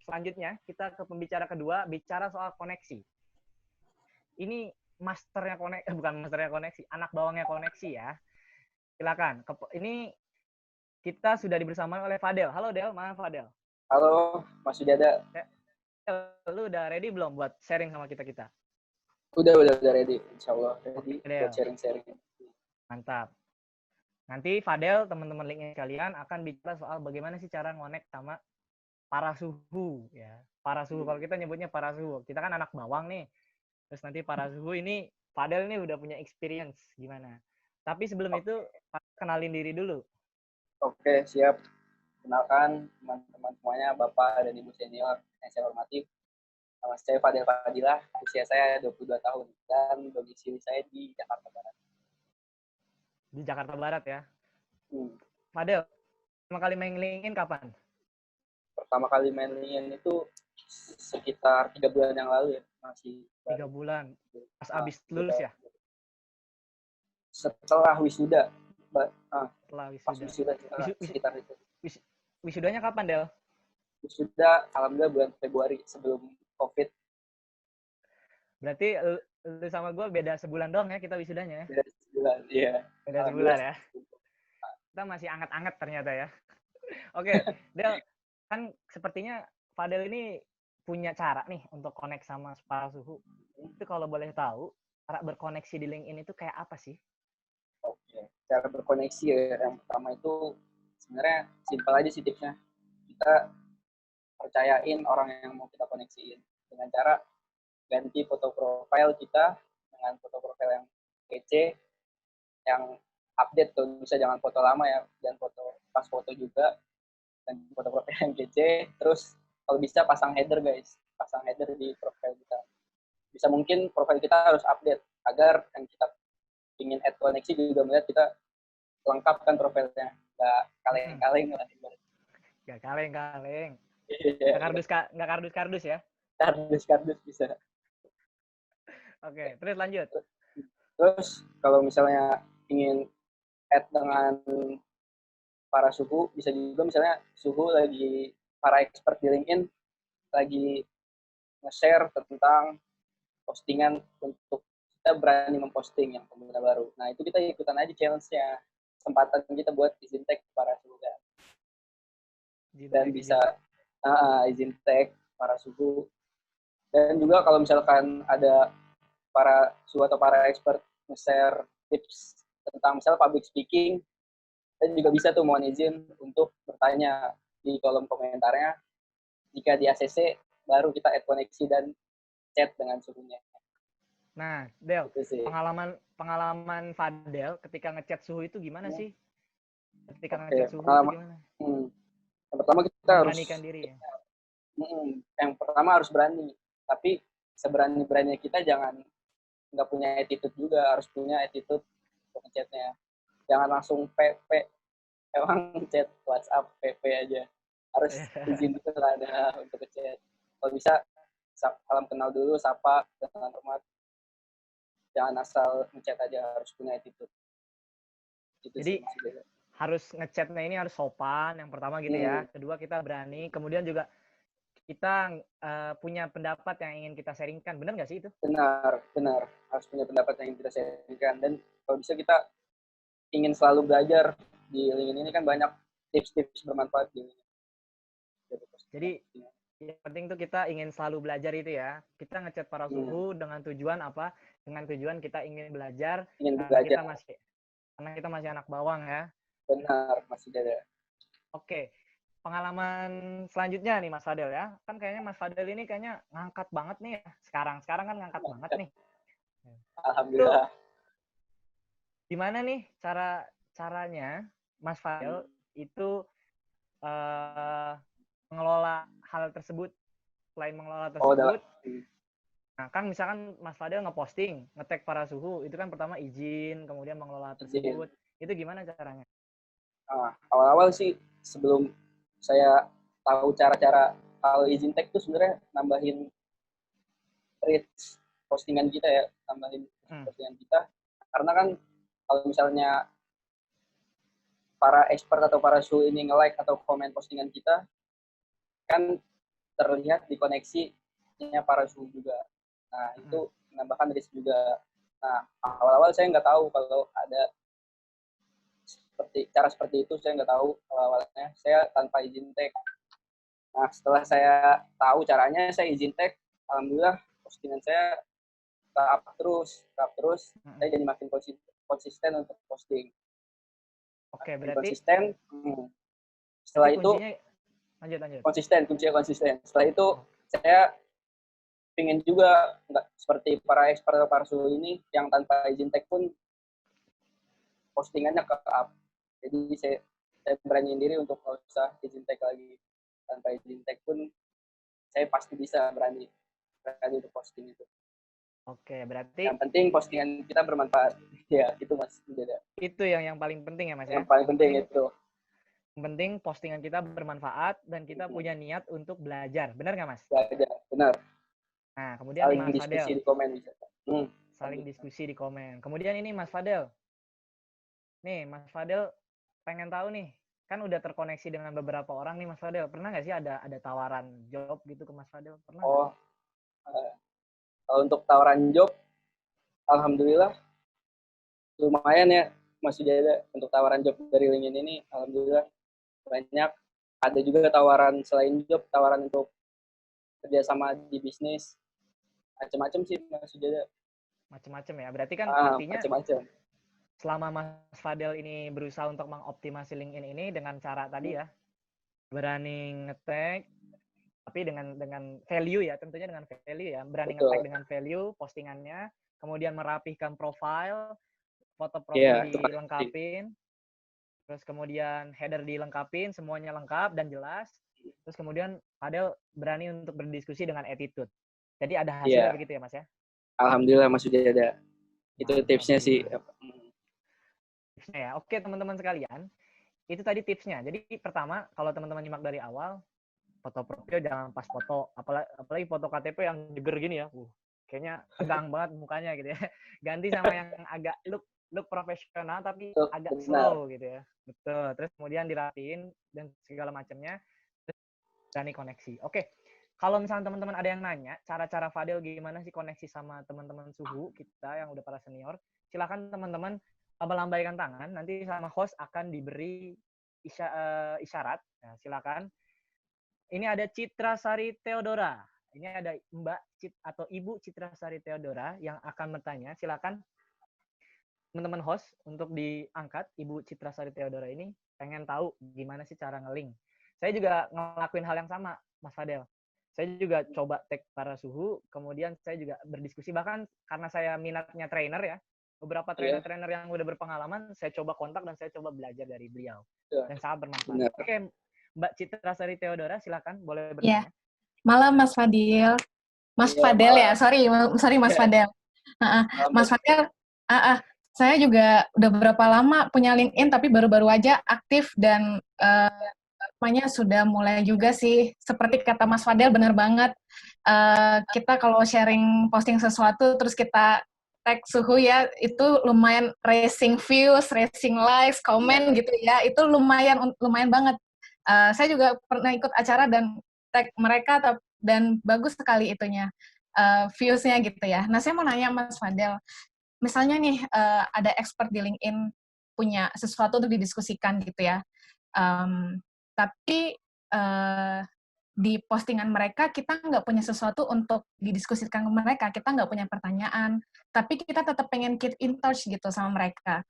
selanjutnya kita ke pembicara kedua, bicara soal koneksi. Ini masternya koneksi, bukan masternya koneksi, anak bawangnya koneksi ya. Silakan. Ini kita sudah dibersamai oleh Fadel. Halo Del, mana Fadel? Halo, Mas Sujada. Lu udah ready belum buat sharing sama kita-kita? Udah ready. Insya Allah ready buat sharing-sharing. Mantap. Nanti Fadel, teman-teman LinkedIn kalian akan bicara soal bagaimana sih cara ngonek sama para suhu ya. Para suhu, kalau kita nyebutnya para suhu. Kita kan anak bawang nih. Terus nanti para suhu ini, Fadel ini udah punya experience gimana. Tapi sebelum itu, kenalin diri dulu. Oke, siap. Kenalkan teman-teman semuanya, Bapak dan Ibu senior yang saya hormati. Nama saya Fadel Fadilah, usia saya 22 tahun, dan domisili saya di Jakarta Barat. Di Jakarta Barat ya. Fadel, pertama kali main LinkedIn kapan? Pertama kali main LinkedIn itu sekitar 3 bulan yang lalu ya. Masih 3 bulan? Pas abis lulus ya? Setelah wisuda. Setelah wisuda. Pas wisuda sekitar itu. Wisudanya kapan, Del? Wisuda, alhamdulillah bulan Februari sebelum COVID. Berarti lu sama gue beda sebulan doang ya kita wisudanya ya? Beda sebulan, iya. Beda sebulan ya? Kita masih anget-anget ternyata ya. Oke, Del, kan sepertinya Fadel ini punya cara nih untuk connect sama para suhu. Itu kalau boleh tahu, cara berkoneksi di LinkedIn itu kayak apa sih? Oke, cara berkoneksi ya, yang pertama itu sebenarnya simpel aja sih tipsnya. Kita percayain orang yang mau kita koneksiin dengan cara ganti foto profile kita dengan foto profile yang kece, yang update tuh, bisa jangan foto lama ya, dan foto pas foto juga, dan foto profile yang kece. Terus kalau bisa pasang header guys, pasang header di profile kita. Bisa mungkin profile kita harus update agar yang kita ingin add koneksi juga melihat kita lengkapkan profilnya, nggak kaleng-kaleng lah. Nggak kaleng-kaleng. Nggak kardus-kardus ya? Kardus bisa. Oke, terus lanjut. Terus kalau misalnya ingin add dengan para suhu, bisa juga misalnya suhu lagi, para expert di LinkedIn lagi nge-share tentang postingan untuk kita berani memposting yang pengguna baru. Nah, itu kita ikutan aja challenge-nya. Kesempatan kita buat izin tag para suhu kan. Dan bisa izin tag para suhu. Dan juga kalau misalkan ada para suhu atau para expert nge-share tips tentang misalnya public speaking, kita juga bisa tuh mohon izin untuk bertanya di kolom komentarnya. Jika di ACC, baru kita add koneksi dan chat dengan suhunya. Nah, Del, pengalaman Fadel ketika ngechat suhu itu gimana sih? Ketika ngechat suhu itu gimana? Yang pertama kita harus diri ya. Yang pertama harus berani, tapi seberani-beraninya kita jangan nggak punya attitude juga, harus punya attitude untuk ngechatnya. Jangan langsung PP, emang chat WhatsApp PP aja, harus izin dulu ada untuk ngechat. Kalau bisa salam kenal dulu, sapa dengan hormat. Jangan asal ngechat aja, harus punya attitude. Itu jadi sih, harus ngechatnya ini harus sopan, yang pertama gitu ya. Kedua kita berani, kemudian juga kita punya pendapat yang ingin kita sharingkan. Benar nggak sih itu? Benar. Harus punya pendapat yang ingin kita sharingkan. Dan kalau bisa kita ingin selalu belajar di LinkedIn ini kan banyak tips-tips bermanfaat di LinkedIn. Jadi yang penting tuh kita ingin selalu belajar itu ya. Kita ngechat para suhu dengan tujuan apa? Dengan tujuan kita ingin belajar. Karena kita masih anak bawang ya. Benar, masih ada. Oke. Pengalaman selanjutnya nih Mas Fadel ya. Kan kayaknya Mas Fadel ini kayaknya ngangkat banget nih ya. Sekarang kan ngangkat banget nih. Alhamdulillah. Gimana nih caranya Mas Fadel itu mengelola hal tersebut? Selain mengelola tersebut, nah kan misalkan Mas Fadel ngeposting, nge-tag para suhu, itu kan pertama izin, kemudian mengelola tersebut. Itu gimana caranya? Awal-awal sih sebelum saya tahu cara-cara kalau izin tag itu sebenarnya nambahin reach postingan kita ya, tambahin postingan kita. Karena kan kalau misalnya para expert atau para suhu ini nge-like atau komen postingan kita, kan terlihat di koneksinya para suhu juga. Nah, itu menambahkan risk juga. Nah, awal-awal saya nggak tahu kalau ada cara seperti itu, saya nggak tahu awalnya. Saya tanpa izin tag. Nah, setelah saya tahu caranya, saya izin tag. Alhamdulillah, postingan saya tahap terus. Saya jadi makin konsisten untuk posting. Oke, Makin berarti konsisten. Setelah itu lanjut. kuncinya konsisten. Setelah itu saya pengen juga nggak seperti para expert para suhu ini yang tanpa izin tag pun postingannya ke up. Jadi saya beraniin diri untuk nggak usah izin tag lagi. Tanpa izin tag pun saya pasti bisa berani untuk posting itu. Oke, berarti yang penting postingan kita bermanfaat. Ya, itu Mas. Itu yang paling penting ya Mas ya. Yang paling penting itu. Yang penting postingan kita bermanfaat dan kita punya niat untuk belajar. Benar nggak Mas? Belajar, benar. Nah, kemudian saling Mas diskusi Fadel. di komen bisa. Saling diskusi di komen. Kemudian ini Mas Fadel. Nih, Mas Fadel pengen tahu nih, kan udah terkoneksi dengan beberapa orang nih Mas Fadel. Pernah nggak sih ada tawaran job gitu ke Mas Fadel? Pernah? Kalau untuk tawaran job, alhamdulillah lumayan ya Mas Sujada. Untuk tawaran job dari LinkedIn ini, alhamdulillah banyak. Ada juga tawaran selain job, tawaran untuk kerjasama di bisnis. Macam-macam sih Mas Sujada. Macam-macam ya. Berarti kan artinya macam-macam. Selama Mas Fadel ini berusaha untuk mengoptimasi LinkedIn ini dengan cara tadi ya, berani nge-tag, tapi dengan value ya, tentunya dengan value ya, berani nge-tag dengan value postingannya, kemudian merapihkan profile, foto profil dilengkapin, terus kemudian header dilengkapin, semuanya lengkap dan jelas, terus kemudian Fadel berani untuk berdiskusi dengan attitude. Jadi ada hasilnya begitu ya Mas ya? Alhamdulillah Mas sudah ada. Itu tipsnya sih. Tipsnya ya. Oke teman-teman sekalian, itu tadi tipsnya. Jadi pertama, kalau teman-teman nyimak dari awal, foto profil jangan pas foto, apalagi foto KTP yang jeger gini ya. Kayaknya tegang banget mukanya gitu ya. Ganti sama yang agak look profesional tapi agak slow gitu ya. Betul. Terus kemudian dirapiin dan segala macamnya. Terus berani koneksi. Oke. Kalau misalnya teman-teman ada yang nanya, cara-cara Fadel gimana sih koneksi sama teman-teman suhu kita yang udah para senior, silakan teman-teman melambaikan tangan, nanti sama host akan diberi isyarat. Nah, silakan. Ini ada Citra Sari Theodora. Ini ada Mbak atau Ibu Citra Sari Theodora yang akan bertanya. Silakan teman-teman host untuk diangkat. Ibu Citra Sari Theodora ini pengen tahu gimana sih cara nge-link. Saya juga ngelakuin hal yang sama, Mas Fadel. Saya juga coba tag para suhu, kemudian saya juga berdiskusi. Bahkan karena saya minatnya trainer ya, beberapa trainer-trainer yang udah berpengalaman, saya coba kontak dan saya coba belajar dari beliau. Dan sangat bermanfaat. Oke, Mbak Citra Sari Theodora, silakan boleh bertanya. Malam Mas Fadil. Mas Fadel ya, sorry Mas Fadel. Mas Fadel, saya juga udah berapa lama punya LinkedIn, tapi baru-baru aja aktif dan namanya sudah mulai juga sih. Seperti kata Mas Fadel, benar banget. Kita kalau sharing posting sesuatu, terus kita tag suhu ya, itu lumayan racing views, racing likes, komen gitu ya. Itu lumayan banget. Saya juga pernah ikut acara dan tag mereka, dan bagus sekali itunya, views-nya gitu ya. Nah, saya mau nanya Mas Fadel, misalnya nih ada expert di LinkedIn punya sesuatu untuk didiskusikan gitu ya, tapi di postingan mereka kita nggak punya sesuatu untuk didiskusikan ke mereka, kita nggak punya pertanyaan, tapi kita tetap pengen keep in touch gitu sama mereka.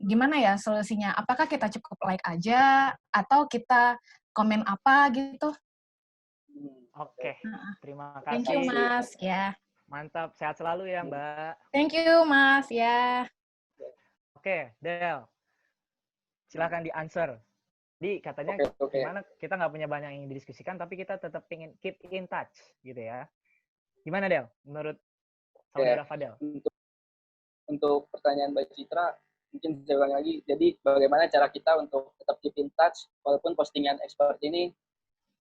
Gimana ya solusinya? Apakah kita cukup like aja atau kita komen apa gitu? Oke, terima kasih. Thank you Mas, ya. Mantap, sehat selalu ya Mbak. Thank you Mas, ya. Oke, Del. Silakan di-answer. Di katanya gimana kita nggak punya banyak yang didiskusikan, tapi kita tetap pengen keep in touch gitu ya. Gimana Del? Menurut saudara Fadel? Untuk pertanyaan Mbak Citra, mungkin saya ulang lagi. Jadi bagaimana cara kita untuk tetap keep in touch walaupun postingan expert ini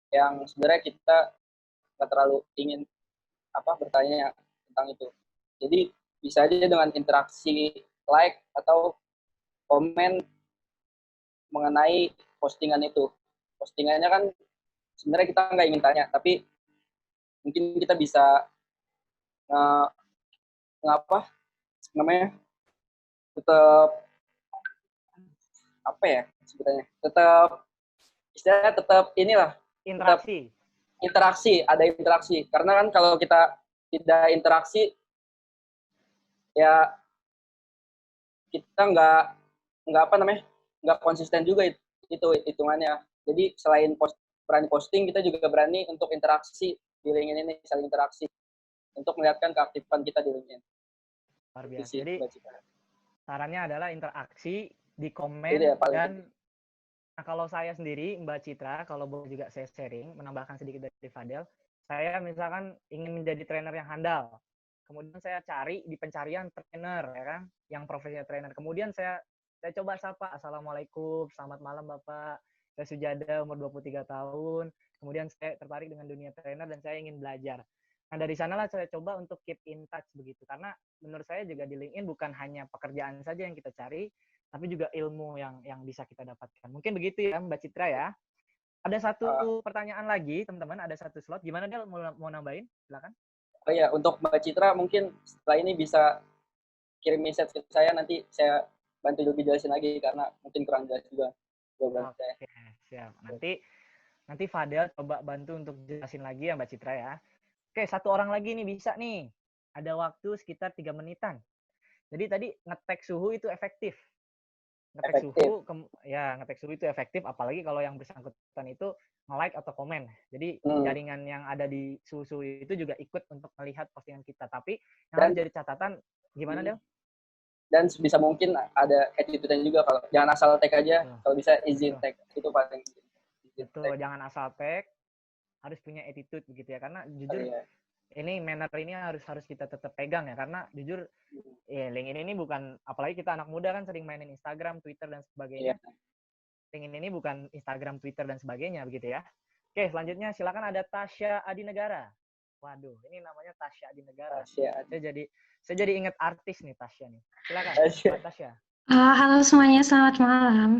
yang sebenarnya kita nggak terlalu ingin bertanya tentang itu. Jadi bisa aja dengan interaksi like atau komen mengenai postingan itu. Postingannya kan sebenarnya kita nggak ingin tanya, tapi mungkin kita bisa ngapa namanya, tetap apa ya sebenarnya, tetap istilahnya tetap inilah, ada interaksi, karena kan kalau kita tidak interaksi ya kita nggak konsisten juga itu hitungannya. Jadi selain berani posting, kita juga berani untuk interaksi di LinkedIn ini, saling interaksi untuk melihatkan keaktifan kita di LinkedIn. Luar biasa. Jadi sarannya adalah interaksi di komen dan nah, kalau saya sendiri, Mbak Citra, kalau boleh juga saya sharing, menambahkan sedikit dari Fadel, saya misalkan ingin menjadi trainer yang handal. Kemudian saya cari di pencarian trainer, ya kan, yang profesinya trainer. Kemudian saya coba sapa, Assalamualaikum, selamat malam Bapak, saya Sujada, umur 23 tahun. Kemudian saya tertarik dengan dunia trainer dan saya ingin belajar. Nah, dari sanalah saya coba untuk keep in touch begitu. Karena menurut saya juga di LinkedIn bukan hanya pekerjaan saja yang kita cari, tapi juga ilmu yang bisa kita dapatkan. Mungkin begitu ya Mbak Citra ya. Ada satu pertanyaan lagi, teman-teman. Ada satu slot. Gimana Del? Mau nambahin? Silakan. Oh iya, untuk Mbak Citra mungkin setelah ini bisa kirim message ke saya, nanti saya bantu lebih jelasin lagi karena mungkin kurang jelas juga. Oke, siap. Nanti Fadel coba bantu untuk jelasin lagi ya Mbak Citra ya. Oke, satu orang lagi nih bisa nih. Ada waktu sekitar 3 menitan. Jadi tadi ngetek suhu itu efektif. Ngetek suhu itu efektif, apalagi kalau yang bersangkutan itu nge-like atau komen. Jadi jaringan yang ada di suhu itu juga ikut untuk melihat postingan kita. Tapi yang harus jadi catatan, gimana Del? Dan sebisa mungkin ada attitude-nya juga, kalau jangan asal tag aja, kalau bisa izin tag, itu paling penting. Betul, jangan asal tag, harus punya attitude begitu ya, karena jujur ini manner ini harus kita tetap pegang ya, karena jujur LinkedIn ini bukan, apalagi kita anak muda kan sering mainin Instagram, Twitter dan sebagainya. LinkedIn ini bukan Instagram, Twitter dan sebagainya begitu ya. Oke, selanjutnya silakan ada Tasya Adinegara. Waduh, ini namanya Tasya Adinegara. Saya jadi ingat artis nih Tasya nih. Silakan Mbak Tasya. Halo semuanya, selamat malam.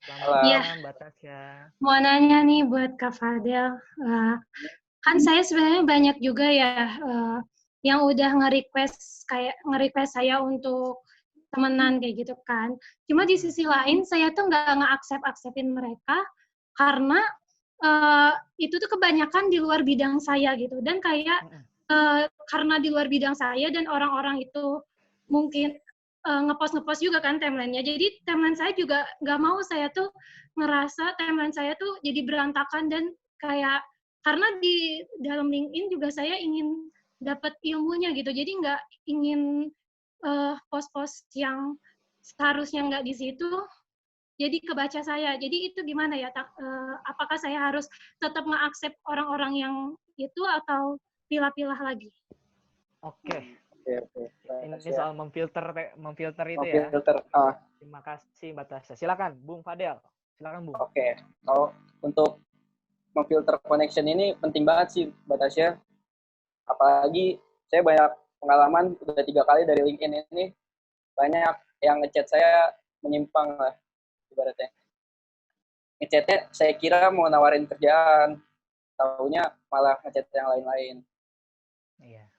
Selamat malam Mbak Tasya. Mau nanya nih buat Kak Fadel. Kan saya sebenarnya banyak juga ya yang udah nge-request saya untuk temenan kayak gitu kan. Cuma di sisi lain saya tuh nggak nge-accept-acceptin mereka karena itu tuh kebanyakan di luar bidang saya gitu. Dan kayak karena di luar bidang saya dan orang-orang itu mungkin ngepost juga kan timeline-nya. Jadi timeline saya juga nggak mau saya tuh ngerasa timeline saya tuh jadi berantakan, dan kayak karena di dalam LinkedIn juga saya ingin dapat ilmunya gitu. Jadi nggak ingin post-post yang seharusnya nggak di situ jadi kebaca saya. Jadi itu gimana ya? Apakah saya harus tetap nge-accept orang-orang yang itu atau pilah-pilah lagi? Oke. Ini soal memfilter itu ya. Terima kasih Mbak Tasya. Silakan Bung Fadel. Silakan Bung. Oke. Kalau untuk memfilter connection ini penting banget sih Mbak Tasya. Apalagi saya banyak pengalaman, udah 3 kali dari LinkedIn ini, banyak yang ngechat saya menyimpang lah ibaratnya. Ngechatnya saya kira mau nawarin kerjaan, taunya malah ngechat yang lain-lain.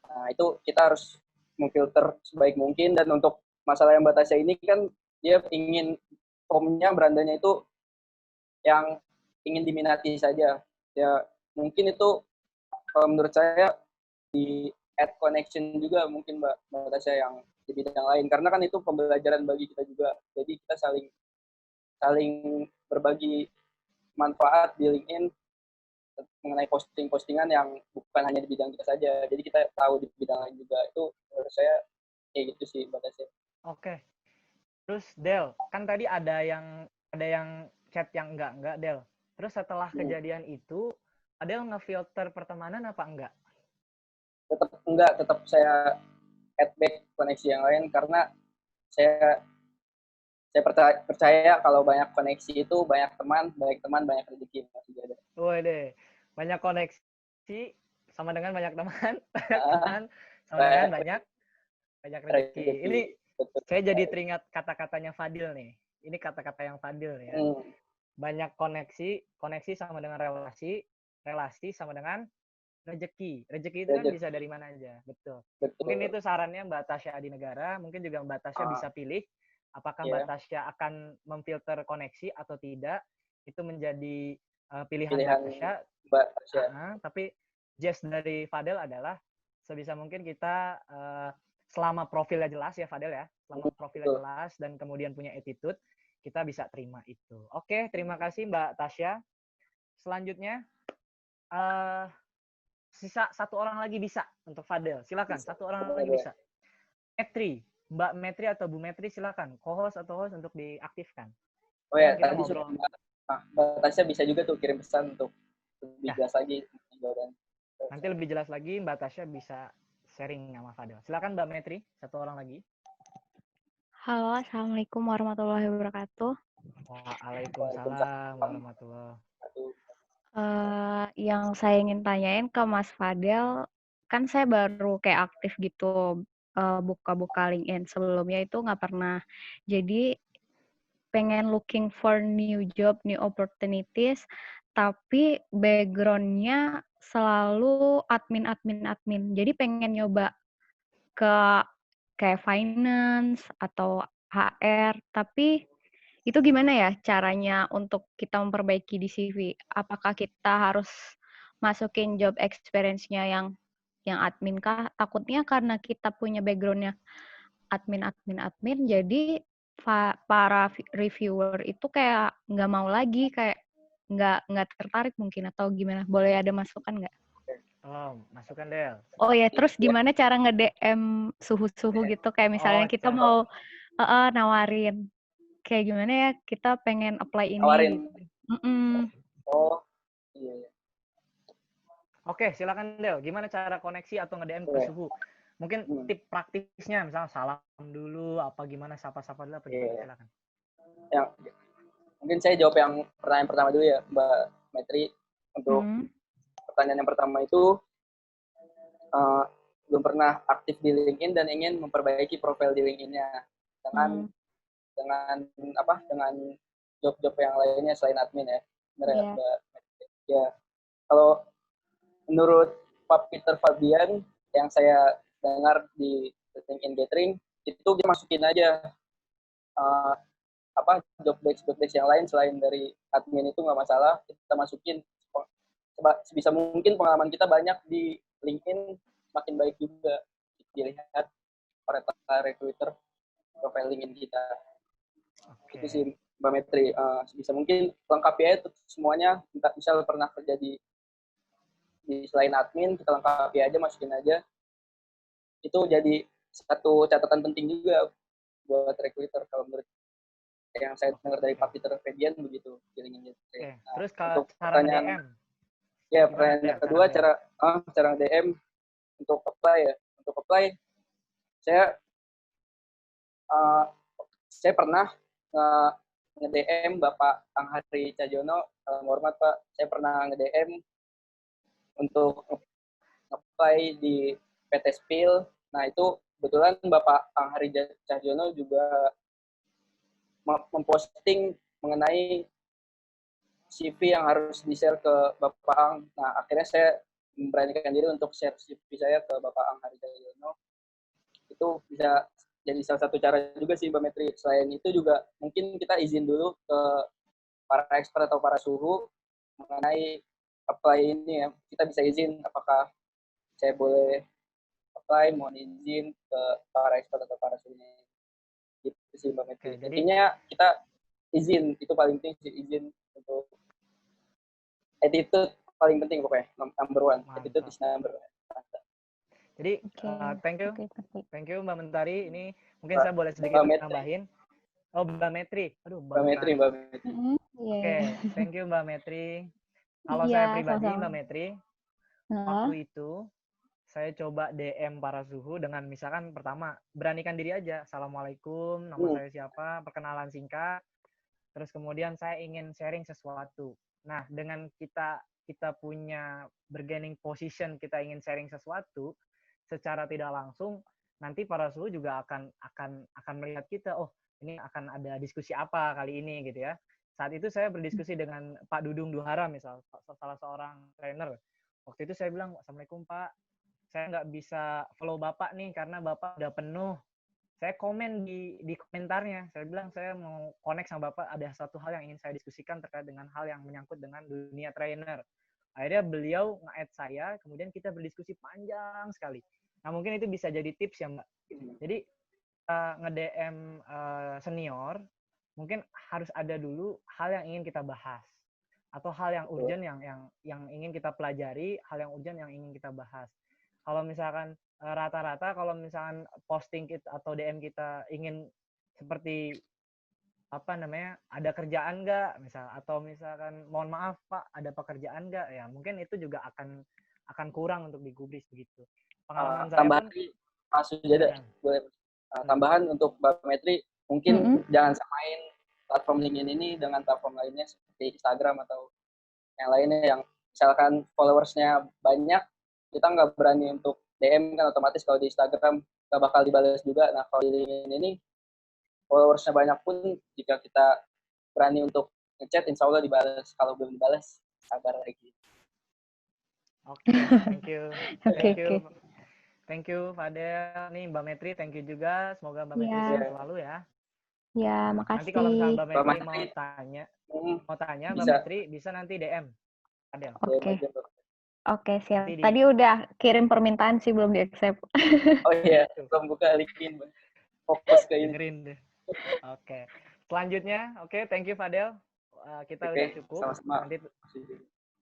Nah, itu kita harus memfilter sebaik mungkin. Dan untuk masalah yang Mbak Tasya ini kan dia ingin formnya, berandanya itu yang ingin diminati saja. Ya mungkin itu kalau menurut saya di add connection juga mungkin Mbak Tasya yang di bidang lain, karena kan itu pembelajaran bagi kita juga. Jadi kita saling berbagi manfaat di LinkedIn mengenai posting-postingan yang bukan hanya di bidang kita saja. Jadi kita tahu di bidang lain juga. Itu menurut saya kayak gitu sih Mbak Tasya. Oke. Terus Del, kan tadi ada yang chat yang enggak Del. Terus setelah kejadian itu, Adel ngefilter pertemanan apa enggak? Tetap enggak, tetap saya add back koneksi yang lain, karena saya percaya kalau banyak koneksi itu banyak teman banyak rezeki. Waduh, banyak koneksi sama dengan banyak teman, sama dengan banyak rezeki. Ini saya jadi teringat kata-katanya Fadil nih. Ini kata-kata yang Fadil ya. Banyak koneksi sama dengan relasi, relasi sama dengan rezeki. Rezeki itu kan Rezeki. bisa dari mana aja, betul. Betul. Mungkin itu sarannya Mbak Tasya Adinegara. Mungkin juga Mbak Tasya bisa pilih apakah Mbak Tasya akan memfilter koneksi atau tidak. Itu menjadi pilihan Mbak Tasya. Mbak Tasya. Tapi gist dari Fadel adalah sebisa mungkin kita selama profilnya jelas ya Fadel ya, selama profilnya jelas dan kemudian punya attitude, kita bisa terima itu. Oke, terima kasih Mbak Tasya. Selanjutnya sisa satu orang lagi bisa untuk Fadel. Silakan, satu orang lagi bisa. Metri, Mbak Metri atau Bu Metri silakan. Co-host atau host untuk diaktifkan. Oh ya, kita tadi ngobrol. Mbak Tasya bisa juga tuh kirim pesan untuk lebih jelas lagi jawaban. Nanti lebih jelas lagi Mbak Tasya bisa sharing sama Fadel. Silakan Mbak Metri, satu orang lagi. Halo, Assalamualaikum warahmatullahi wabarakatuh. Waalaikumsalam warahmatullahi wabarakatuh. Yang saya ingin tanyain ke Mas Fadel, kan saya baru kayak aktif gitu, buka-buka LinkedIn. Sebelumnya itu nggak pernah. Jadi pengen looking for new job, new opportunities, tapi background-nya selalu admin. Jadi pengen nyoba ke kayak finance atau HR, tapi itu gimana ya caranya untuk kita memperbaiki di CV? Apakah kita harus masukin job experience-nya yang admin kah? Takutnya karena kita punya background-nya admin, jadi para reviewer itu kayak nggak mau lagi, kayak nggak tertarik mungkin, atau gimana? Boleh ada masukan nggak? Oh, masukan Del. Oh ya, terus gimana cara nge-DM suhu-suhu gitu? Kayak misalnya kita mau nawarin. Kayak gimana ya, kita pengen apply ini. Nawarin. Gitu. Oh, iya. Oke, silakan Del. Gimana cara koneksi atau nge-DM ke suhu? Mungkin tip praktisnya, misalnya salam dulu, apa gimana, sapa-sapa dulu, apa gimana? Silakan. Yang mungkin saya jawab yang pertanyaan pertama dulu ya, Mbak Metri. Untuk pertanyaan yang pertama itu, belum pernah aktif di LinkedIn dan ingin memperbaiki profil di LinkedIn-nya dengan job-job yang lainnya selain admin ya. Benar ya, Mbak Metri. Ya, kalau menurut Pak Peter Fabian yang saya dengar di LinkedIn Gathering, itu dia masukin aja job desk yang lain selain dari admin itu nggak masalah, kita masukin. Sebisa mungkin pengalaman kita banyak di LinkedIn, semakin baik juga dilihat oleh para recruiter profil LinkedIn kita. Itu sih Mbak Metri. Sebisa mungkin lengkapi aja semuanya. Misal pernah kerja di selain admin, kita lengkapi aja, masukin aja. Itu jadi satu catatan penting juga buat recruiter kalau menurut yang saya dengar dari Pak Peter Fabian begitu. Terus kalau cara DM? Ya, pertanyaan kedua, cara DM untuk apply ya. Untuk apply, saya pernah nge-DM Bapak Anghari Cahyono. Hormat Pak, saya pernah nge-DM untuk apply di PT Spil. Nah, itu kebetulan Bapak Anghari Cahyono juga memposting mengenai CV yang harus di-share ke Bapak Ang. Nah, akhirnya saya memberanikan diri untuk share CV saya ke Bapak Anghari Cahyono. Itu bisa jadi salah satu cara juga sih Mbak Metri. Selain itu juga mungkin kita izin dulu ke para expert atau para suhu mengenai apply ini ya. Kita bisa izin apakah saya boleh apply, mohon izin ke para expert atau para suhu. Gitu sih Mbak Metri. Intinya kita izin, itu paling penting sih, izin untuk attitude paling penting pokoknya, number one. Attitude is number one. Jadi thank you Mbak Mentari. Ini mungkin saya boleh sedikit nambahin. Oh, Mbak Metri. Aduh, Mbak Metri. Oke, thank you Mbak Metri. Kalau saya pribadi Mbak Metri, waktu itu saya coba DM para suhu dengan misalkan pertama, beranikan diri aja. Assalamualaikum, nama saya siapa, perkenalan singkat. Terus kemudian saya ingin sharing sesuatu. Nah, dengan kita punya bargaining position, kita ingin sharing sesuatu, secara tidak langsung nanti para suhu juga akan melihat kita, oh ini akan ada diskusi apa kali ini gitu ya. saat itu saya berdiskusi dengan Pak Dudung Duhara misal, salah seorang trainer. Waktu itu saya bilang, Assalamualaikum Pak, saya nggak bisa follow Bapak nih karena Bapak udah penuh. Saya komen di komentarnya, saya bilang saya mau connect sama Bapak, ada satu hal yang ingin saya diskusikan terkait dengan hal yang menyangkut dengan dunia trainer. Akhirnya beliau nge-add saya, kemudian kita berdiskusi panjang sekali. Nah mungkin itu bisa jadi tips ya Mbak. Jadi nge-DM senior, mungkin harus ada dulu hal yang ingin kita bahas. Atau hal yang urgent yang ingin kita pelajari, hal yang urgent yang ingin kita bahas. Kalau misalkan rata-rata kalau misalkan posting kita atau DM kita ingin seperti ada kerjaan nggak misal, atau misalkan mohon maaf Pak ada pekerjaan nggak, ya mungkin itu juga akan kurang untuk digubris begitu. Pengalaman saya tambahan pun boleh tambahan untuk Mbak Metri, mungkin jangan samain platform LinkedIn ini dengan platform lainnya seperti Instagram atau yang lainnya yang misalkan followersnya banyak, kita nggak berani untuk DM kan, otomatis kalau di Instagram nggak bakal dibalas juga. Nah kalau di LinkedIn ini followersnya banyak pun, jika kita berani untuk ngechat, insya Allah dibalas. Kalau belum dibalas, sabar lagi. Oke, thank you. Thank you Fadel. Nih Mbak Metri, thank you juga. Semoga Mbak Metri sehat selalu ya. Ya, Nanti kalau misalnya Mbak Metri Metri mau tanya Mbak Metri bisa nanti DM Fadel. Oke, siap. Tadi udah kirim permintaan sih, belum di-accept. Oh iya, belum buka LinkedIn. Fokus ke ini. Dengerin deh. Oke. Selanjutnya, thank you Fadel. Kita udah cukup. Sama-sama. Nanti